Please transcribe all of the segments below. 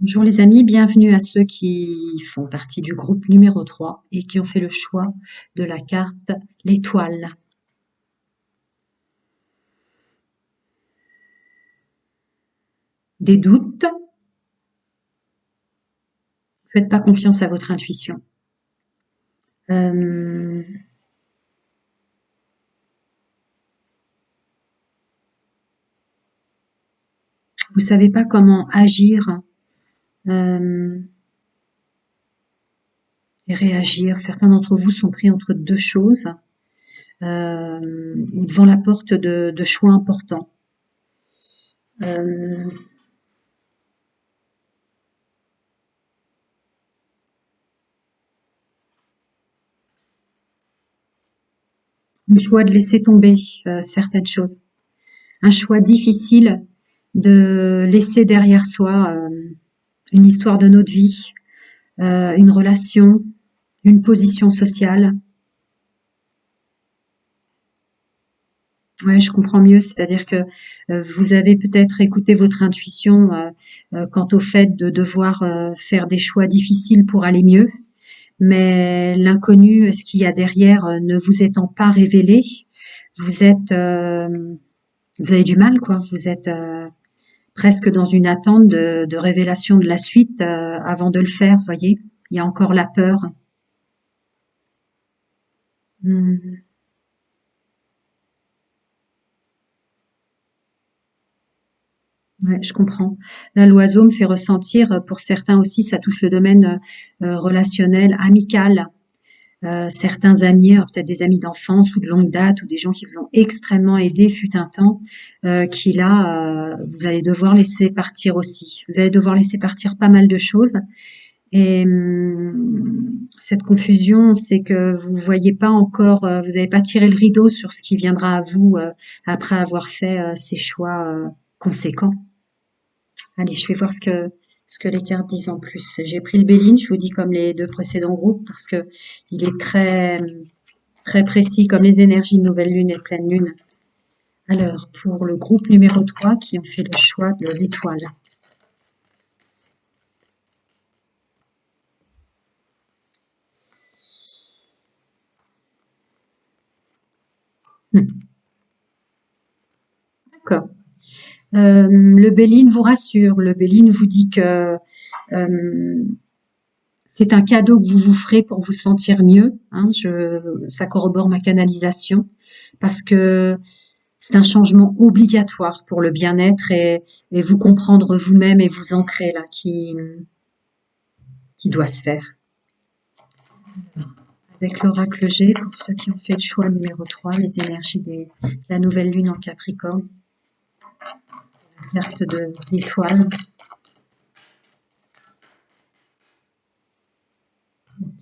Bonjour les amis, bienvenue à ceux qui font partie du groupe numéro 3 et qui ont fait le choix de la carte l'étoile. Des doutes? Faites pas confiance à votre intuition. Euh, Vous savez pas comment agir euh, et réagir. Certains d'entre vous sont pris entre deux choses ou devant la porte de choix importants. Euh, le choix de laisser tomber certaines choses. Un choix difficile de laisser derrière soi une histoire de notre vie, une relation, une position sociale. Ouais, je comprends mieux, c'est-à-dire que vous avez peut-être écouté votre intuition quant au fait de devoir faire des choix difficiles pour aller mieux, mais l'inconnu, ce qu'il y a derrière, ne vous étant pas révélé, vous êtes, vous avez du mal, quoi. Vous êtes presque dans une attente de révélation de la suite avant de le faire, voyez. Il y a encore la peur. Hmm. Ouais, je comprends. Là, l'oiseau me fait ressentir, pour certains aussi, ça touche le domaine relationnel, amical. Certains amis, alors peut-être des amis d'enfance ou de longue date, ou des gens qui vous ont extrêmement aidé fut un temps, qui là, vous allez devoir laisser partir aussi. Vous allez devoir laisser partir pas mal de choses. Et cette confusion, c'est que vous voyez pas encore, vous n'avez pas tiré le rideau sur ce qui viendra à vous après avoir fait ces choix conséquents. Allez, je vais voir ce que les cartes disent en plus. J'ai pris le Béline, je vous dis comme les deux précédents groupes, parce que il est très, très précis comme les énergies de nouvelle lune et pleine lune. Alors, pour le groupe numéro 3 qui ont fait le choix de l'étoile. D'accord. Le Béline vous rassure. Le Béline vous dit que c'est un cadeau que vous vous ferez pour vous sentir mieux. Hein, ça corrobore ma canalisation parce que c'est un changement obligatoire pour le bien-être et vous comprendre vous-même et vous ancrer là qui doit se faire. Avec l'oracle G, pour ceux qui ont fait le choix numéro 3, les énergies de la nouvelle lune en Capricorne, la carte de l'étoile.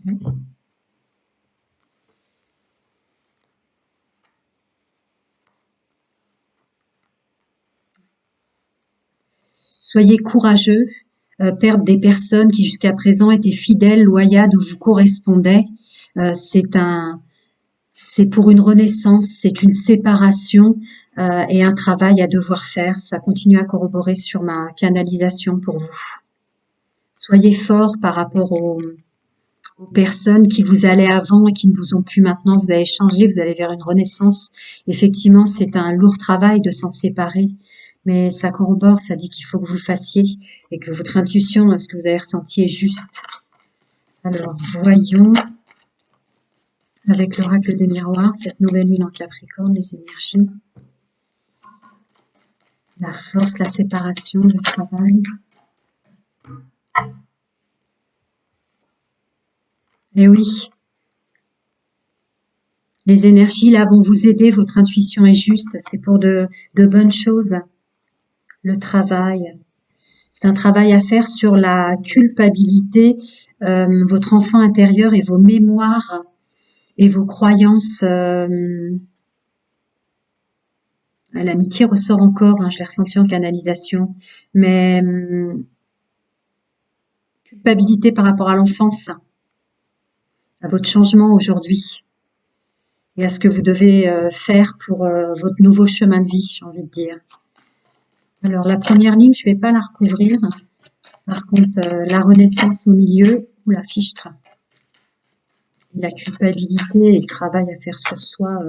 Okay. Soyez courageux, perdre des personnes qui jusqu'à présent étaient fidèles, loyales ou vous correspondaient. C'est pour une renaissance, c'est une séparation et un travail à devoir faire. Ça continue à corroborer sur ma canalisation pour vous. Soyez fort par rapport aux personnes qui vous allaient avant et qui ne vous ont plus maintenant. Vous avez changé, vous allez vers une renaissance. Effectivement, c'est un lourd travail de s'en séparer, mais ça corrobore, ça dit qu'il faut que vous le fassiez et que votre intuition, ce que vous avez ressenti est juste. Alors, voyons avec l'oracle des miroirs, cette nouvelle lune en Capricorne, les énergies, la force, la séparation, le travail. Et oui, les énergies là vont vous aider, votre intuition est juste, c'est pour de bonnes choses. Le travail, c'est un travail à faire sur la culpabilité, votre enfant intérieur et vos mémoires et vos croyances. L'amitié ressort encore, hein, je l'ai ressenti en canalisation, mais culpabilité par rapport à l'enfance, à votre changement aujourd'hui et à ce que vous devez faire pour votre nouveau chemin de vie, j'ai envie de dire. Alors la première ligne, je ne vais pas la recouvrir. Par contre, la renaissance au milieu, ou la fichtre, la culpabilité et le travail à faire sur soi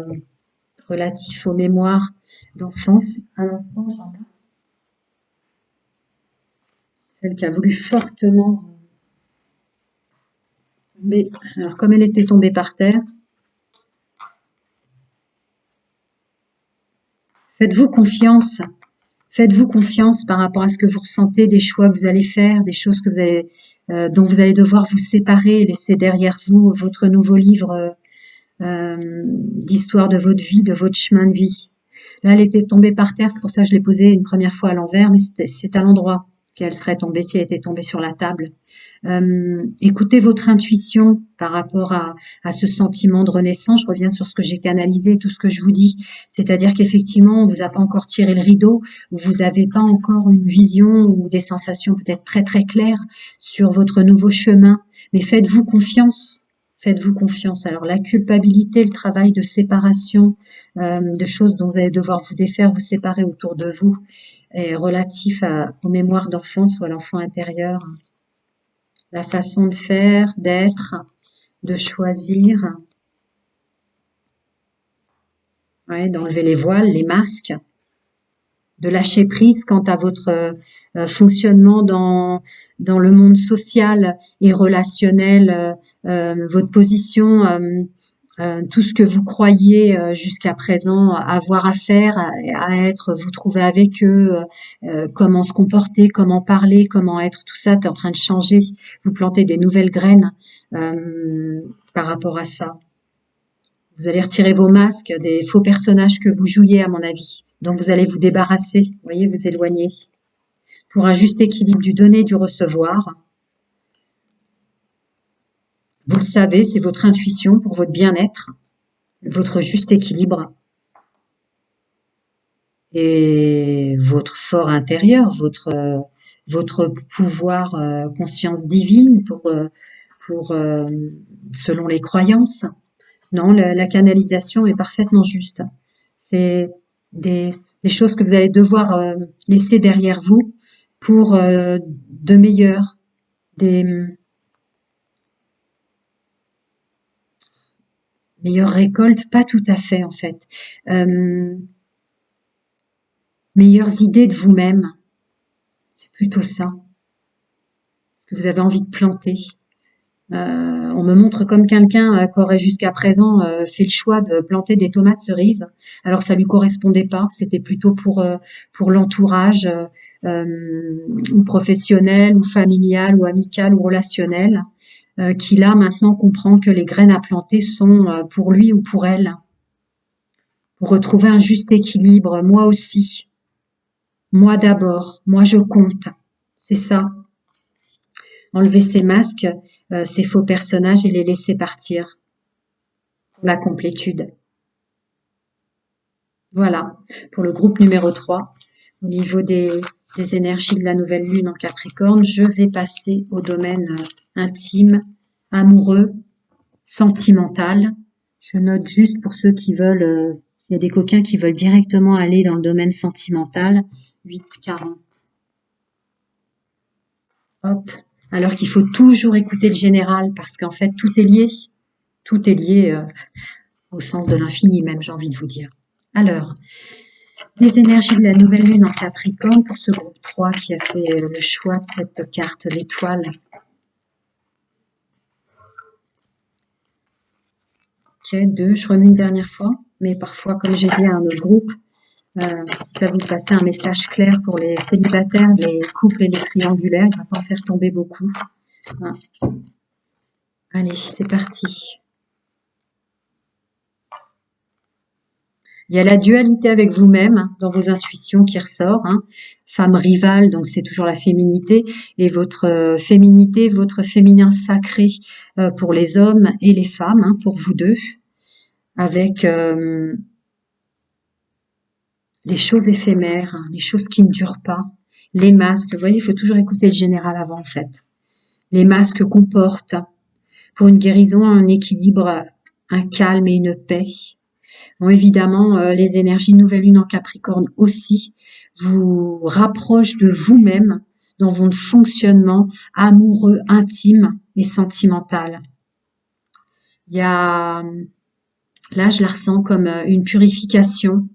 relatif aux mémoires d'enfance. À l'instant, j'en ai celle qui a voulu fortement tomber. Alors, comme elle était tombée par terre, faites-vous confiance. Faites-vous confiance par rapport à ce que vous ressentez, des choix que vous allez faire, des choses que vous allez, dont vous allez devoir vous séparer, laisser derrière vous votre nouveau livre d'histoire de votre vie, de votre chemin de vie. Là, elle était tombée par terre, c'est pour ça que je l'ai posée une première fois à l'envers, mais c'est à l'endroit qu'elle serait tombée si elle était tombée sur la table. Écoutez votre intuition par rapport à ce sentiment de renaissance. Je reviens sur ce que j'ai canalisé, tout ce que je vous dis. C'est-à-dire qu'effectivement, on vous a pas encore tiré le rideau, vous n'avez pas encore une vision ou des sensations peut-être très très claires sur votre nouveau chemin, mais faites-vous confiance. Faites-vous confiance. Alors la culpabilité, le travail de séparation, de choses dont vous allez devoir vous défaire, vous séparer autour de vous, est relatif aux mémoires d'enfance ou à l'enfant intérieur. La façon de faire, d'être, de choisir, ouais, d'enlever les voiles, les masques, de lâcher prise quant à votre fonctionnement dans le monde social et relationnel, votre position, tout ce que vous croyez jusqu'à présent avoir à faire, à être, vous trouver avec eux, comment se comporter, comment parler, comment être, tout ça est en train de changer. Vous plantez des nouvelles graines par rapport à ça. Vous allez retirer vos masques, des faux personnages que vous jouiez, à mon avis, dont vous allez vous débarrasser, vous voyez, vous éloigner, pour un juste équilibre du donner et du recevoir. Vous le savez, c'est votre intuition pour votre bien-être, votre juste équilibre et votre fort intérieur, votre pouvoir conscience divine pour selon les croyances. Non, la canalisation est parfaitement juste. C'est des, des choses que vous allez devoir laisser derrière vous pour de meilleurs, des meilleures récoltes, pas tout à fait en fait. Euh, Meilleures idées de vous-même, c'est plutôt ça, ce que vous avez envie de planter. On me montre comme quelqu'un qui aurait jusqu'à présent fait le choix de planter des tomates cerises. Alors ça lui correspondait pas, c'était plutôt pour l'entourage ou professionnel ou familial ou amical ou relationnel, qui là maintenant comprend que les graines à planter sont pour lui ou pour elle, pour retrouver un juste équilibre. Moi aussi, moi d'abord, moi je compte. C'est ça. Enlever ces masques, ces faux personnages et les laisser partir pour la complétude. Voilà, pour le groupe numéro 3. Au niveau des énergies de la nouvelle lune en Capricorne, je vais passer au domaine intime, amoureux, sentimental. Je note juste pour ceux qui veulent, il y a des coquins qui veulent directement aller dans le domaine sentimental. 8-40. Hop. Alors qu'il faut toujours écouter le général parce qu'en fait tout est lié. Tout est lié au sens de l'infini même, j'ai envie de vous dire. Alors, les énergies de la nouvelle lune en Capricorne pour ce groupe 3 qui a fait le choix de cette carte, l'étoile. Ok, 2, je remets une dernière fois, mais parfois, comme j'ai dit à un autre groupe, si ça vous passait un message clair pour les célibataires, les couples et les triangulaires, il ne va pas en faire tomber beaucoup. Voilà. Allez, c'est parti. Il y a la dualité avec vous-même, hein, dans vos intuitions qui ressort. Hein. Femme rivale, donc c'est toujours la féminité, et votre féminité, votre féminin sacré pour les hommes et les femmes, hein, pour vous deux, avec les choses éphémères, hein, les choses qui ne durent pas, les masques. Vous voyez, il faut toujours écouter le général avant, en fait. Les masques qu'on porte pour une guérison, un équilibre, un calme et une paix. Bon, évidemment, les énergies nouvelle lune en Capricorne aussi vous rapprochent de vous-même, dans votre fonctionnement amoureux, intime et sentimental. Il y a, là, je la ressens comme une purification,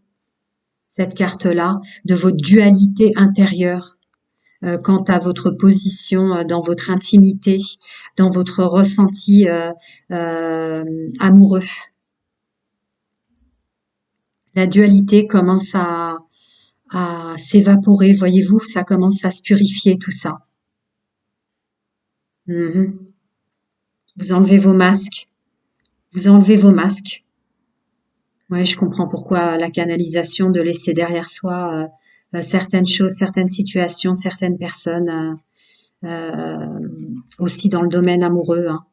cette carte-là, de votre dualité intérieure quant à votre position dans votre intimité, dans votre ressenti amoureux. La dualité commence à s'évaporer, voyez-vous, ça commence à se purifier tout ça. Mhm. Vous enlevez vos masques, vous enlevez vos masques. Ouais, je comprends pourquoi la canalisation de laisser derrière soi certaines choses, certaines situations, certaines personnes, aussi dans le domaine amoureux, hein.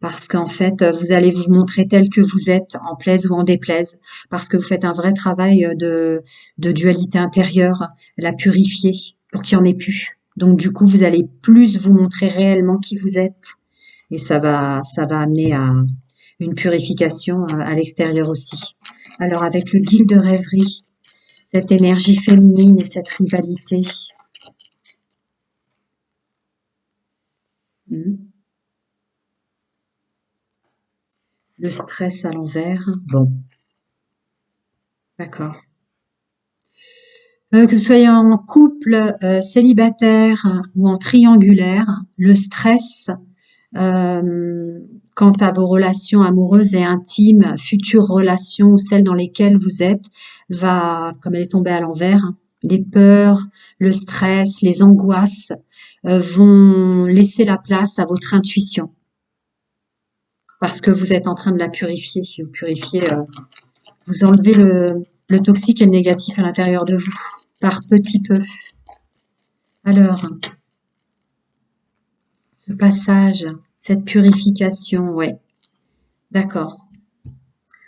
Parce qu'en fait, vous allez vous montrer tel que vous êtes, en plaise ou en déplaise, parce que vous faites un vrai travail de dualité intérieure, la purifier pour qu'il n'y en ait plus. Donc du coup, vous allez plus vous montrer réellement qui vous êtes, et ça va amener à une purification à l'extérieur aussi. Alors avec le guil de rêverie, cette énergie féminine et cette rivalité. Mhm. Le stress à l'envers. Bon, d'accord. Que vous soyez en couple, célibataire ou en triangulaire, le stress quant à vos relations amoureuses et intimes, futures relations ou celles dans lesquelles vous êtes, va, comme elle est tombée à l'envers, les peurs, le stress, les angoisses vont laisser la place à votre intuition parce que vous êtes en train de la purifier. Vous purifiez, vous enlevez le toxique et le négatif à l'intérieur de vous par petit peu. Alors, ce passage, cette purification, ouais, d'accord.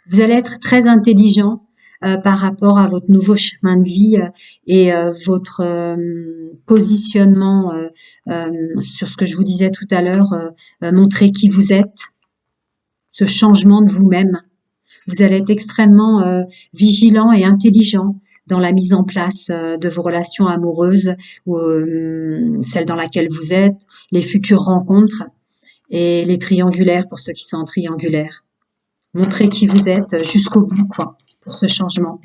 Vous allez être très intelligent par rapport à votre nouveau chemin de vie et votre positionnement sur ce que je vous disais tout à l'heure, montrer qui vous êtes, ce changement de vous-même. Vous allez être extrêmement vigilant et intelligent dans la mise en place de vos relations amoureuses ou celle dans laquelle vous êtes, les futures rencontres et les triangulaires pour ceux qui sont en triangulaire. Montrez qui vous êtes jusqu'au bout, quoi, pour ce changement.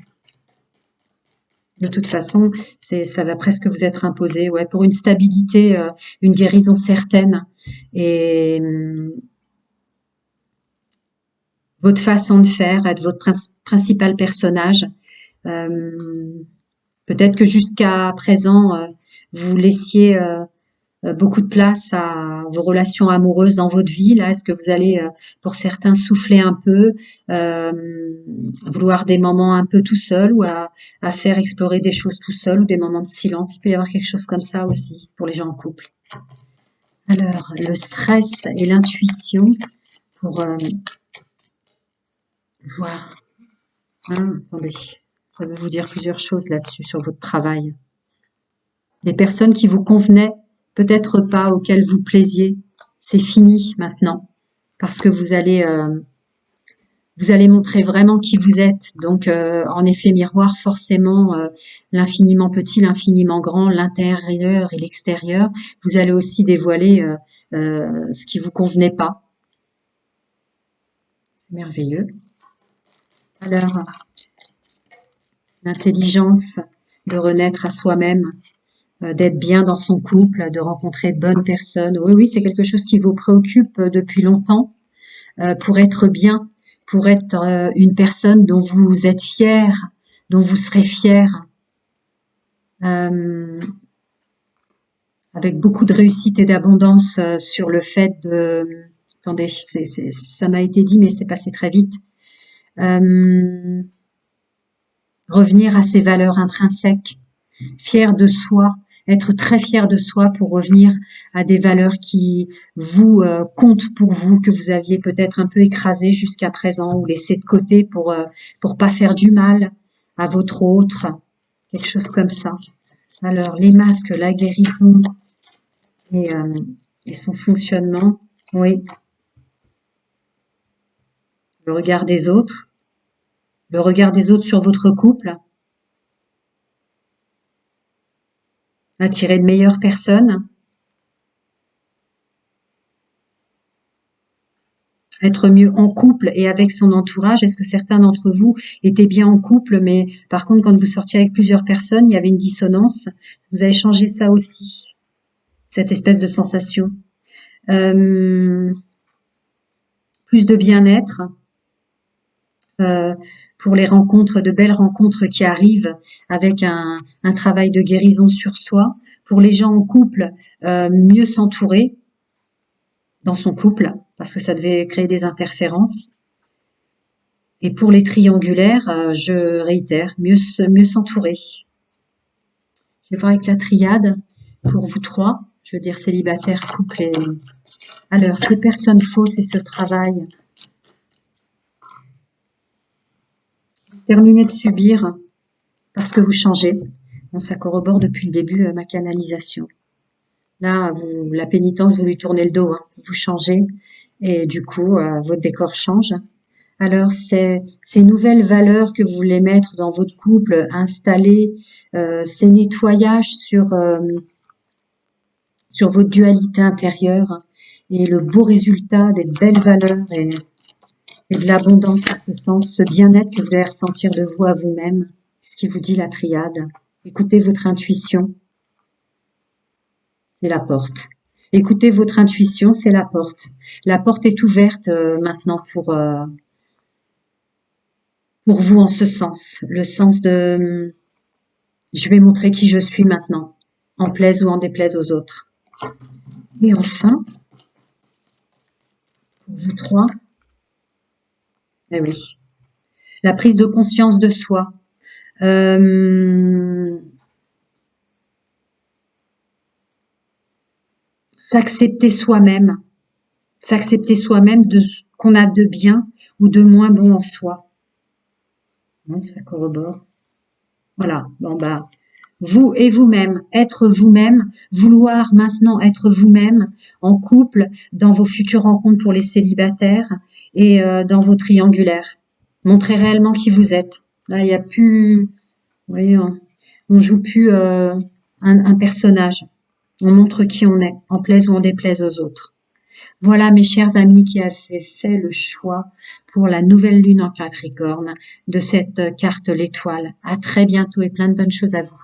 De toute façon, ça va presque vous être imposé, ouais, pour une stabilité, une guérison certaine et votre façon de faire, être votre principal personnage. Peut-être que jusqu'à présent, vous laissiez beaucoup de place à vos relations amoureuses dans votre vie. Là, est-ce que vous allez, pour certains, souffler un peu, euh, vouloir des moments un peu tout seul ou à faire explorer des choses tout seul ou des moments de silence? Il peut y avoir quelque chose comme ça aussi pour les gens en couple. Alors, le stress et l'intuition pour voir. Hein, attendez, ça veut vous dire plusieurs choses là-dessus sur votre travail. Des personnes qui vous convenaient peut-être pas, auxquelles vous plaisiez, c'est fini maintenant parce que vous allez montrer vraiment qui vous êtes. Donc en effet miroir, forcément l'infiniment petit, l'infiniment grand, l'intérieur et l'extérieur, vous allez aussi dévoiler ce qui vous convenait pas. C'est merveilleux. Alors, l'intelligence de renaître à soi-même, d'être bien dans son couple, de rencontrer de bonnes personnes. Oui, oui, c'est quelque chose qui vous préoccupe depuis longtemps, pour être bien, pour être une personne dont vous êtes fier, dont vous serez fier, euh, avec beaucoup de réussite et d'abondance sur le fait de... Attendez, ça m'a été dit, mais c'est passé très vite. Revenir à ses valeurs intrinsèques, fier de soi, être très fier de soi pour revenir à des valeurs qui vous comptent pour vous, que vous aviez peut-être un peu écrasé jusqu'à présent ou laissé de côté pour pas faire du mal à votre autre, quelque chose comme ça. Alors les masques, la guérison et, euh, et son fonctionnement, oui, le regard des autres, le regard des autres sur votre couple. attirer de meilleures personnes, être mieux en couple et avec son entourage. Est-ce que certains d'entre vous étaient bien en couple, mais par contre, quand vous sortiez avec plusieurs personnes, il y avait une dissonance. Vous avez changé ça aussi, cette espèce de sensation. Euh, Plus de bien-être, euh, pour les rencontres, de belles rencontres qui arrivent avec un travail de guérison sur soi. Pour les gens en couple, mieux s'entourer dans son couple, parce que ça devait créer des interférences. Et pour les triangulaires, je réitère, mieux s'entourer. Je vais voir avec la triade pour vous trois, je veux dire célibataire, couple et... Alors, ces personnes fausses et ce travail. Terminez de subir parce que vous changez. Bon, ça corrobore depuis le début ma canalisation. Là, la pénitence, vous lui tournez le dos, hein, vous changez et du coup, votre décor change. Alors, ces nouvelles valeurs que vous voulez mettre dans votre couple, installer ces nettoyages sur votre dualité intérieure et le beau résultat des belles valeurs et de l'abondance en ce sens, ce bien-être que vous voulez ressentir de vous à vous-même, ce qui vous dit la triade. Écoutez votre intuition, c'est la porte. Écoutez votre intuition, c'est la porte. La porte est ouverte maintenant pour vous en ce sens. Le sens de je vais montrer qui je suis maintenant, en plaise ou en déplaise aux autres. Et enfin, pour vous trois, eh oui, la prise de conscience de soi. S'accepter soi-même, de ce qu'on a de bien ou de moins bon en soi. Bon, ça corrobore. Voilà, bon bah, vous et vous-même, être vous-même, vouloir maintenant être vous-même en couple, dans vos futures rencontres pour les célibataires et dans vos triangulaires. Montrez réellement qui vous êtes. Là, il n'y a plus, vous voyez, on joue plus un personnage. On montre qui on est, en plaise ou en déplaise aux autres. Voilà, mes chers amis, qui avaient fait le choix pour la nouvelle lune en Capricorne de cette carte l'étoile. À très bientôt et plein de bonnes choses à vous.